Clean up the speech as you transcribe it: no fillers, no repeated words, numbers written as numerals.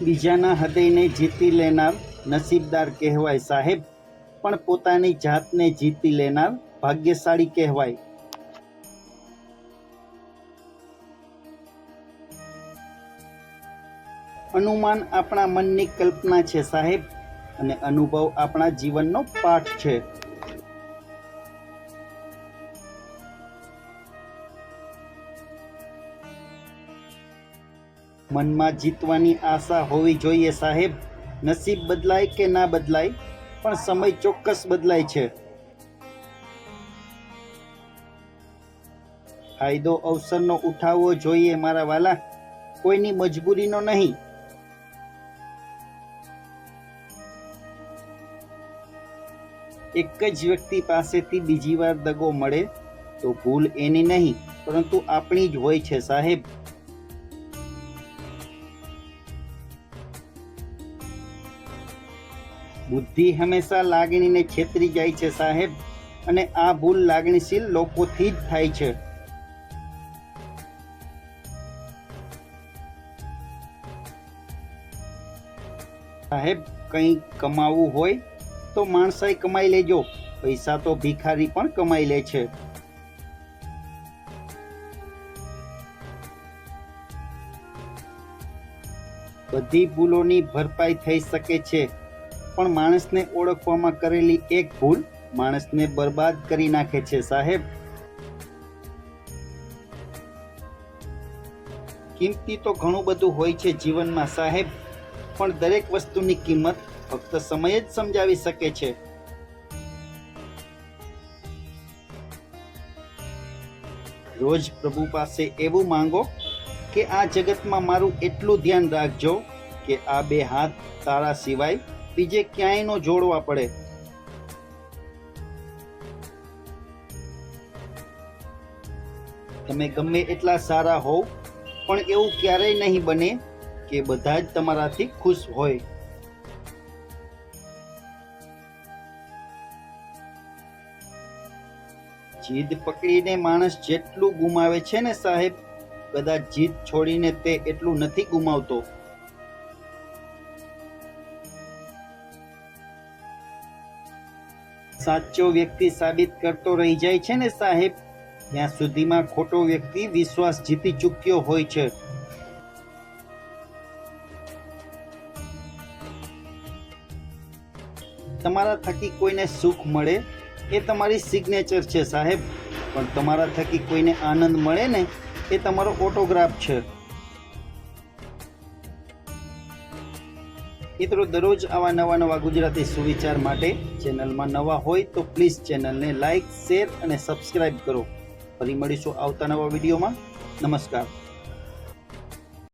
બીજાના હૃદયને જીતી લેનાર નસીબદાર કહેવાય સાહેબ, પણ પોતાની જાતને જીતી લેનાર ભાગ્યશાળી કહેવાય. અનુમાન આપણા મનની કલ્પના છે સાહેબ, અને અનુભવ આપણા જીવનનો પાઠ છે. મનમાં જીતવાની આશા હોવી જોઈએ સાહેબ. નસીબ બદલાય કે ના બદલાય, પણ સમય ચોક્કસ બદલાય છે. ફાયદો અવસરનો ઉઠાવવો જોઈએ મારા વાલા, કોઈની મજબૂરીનો નહીં. એક જ વ્યક્તિ પાસેથી બીજી વાર દગો મળે તો ભૂલ એની નહીં, પરંતુ આપણી જ હોય છે સાહેબ. બુદ્ધિ હંમેશા લાગણીને છેતરી જાય છે સાહેબ, અને આ ભૂલ લાગણીશીલ લોકોથી જ થાય છે. સાહેબ, કંઈ કમાવવું હોય તો માણસાઈ કમાઈ લેજો, પૈસા તો ભિખારી પણ કમાઈ લે છે. બધી ભૂલોની ભરપાઈ થઈ શકે છે, પણ માણસને ઓળખવામાં કરેલી એક ભૂલ માણસને બરબાદ કરી નાખે છે સાહેબ. કિંમતી તો ઘણું બધું હોય છે જીવનમાં સાહેબ, પણ દરેક વસ્તુની કિંમત ફક્ત સમય જ સમજાવી શકે છે. રોજ પ્રભુ પાસે એવું માંગો કે આ જગતમાં મારું એટલું ધ્યાન રાખજો કે આ બે હાથ તારા સિવાય બીજે ક્યાંય ન જોડવા પડે. તમે ગમે એટલા સારા હોવ, પણ એવું ક્યારેય નહીં બને કે બધા જ તમારાથી ખુશ હોય. જીદ પકડીને માણસ જેટલું ગુમાવે છે ને સાહેબ, કદાચ જીદ છોડીને તે એટલું નથી ગુમાવતો. સાચો વ્યક્તિ સાબિત કરતો રહી જાય છે ને સાહેબ, ત્યાં સુધીમાં ખોટો વ્યક્તિ વિશ્વાસ જીતી ચૂક્યો હોય છે. તમારા થકી કોઈને સુખ મળે એ તમારી સિગ્નેચર છે સાહેબ, પણ તમારા થકી કોઈને આનંદ મળે ને એ તમારો ઓટોગ્રાફ છે. મિત્રો, દરરોજ આવા નવા ગુજરાતી સુવિચાર માટે ચેનલમાં નવા હોય તો પ્લીઝ ચેનલને લાઇક, શેર અને સબસ્ક્રાઇબ કરો. ફરી મળીશું આવતા નવા વિડીયોમાં. નમસ્કાર.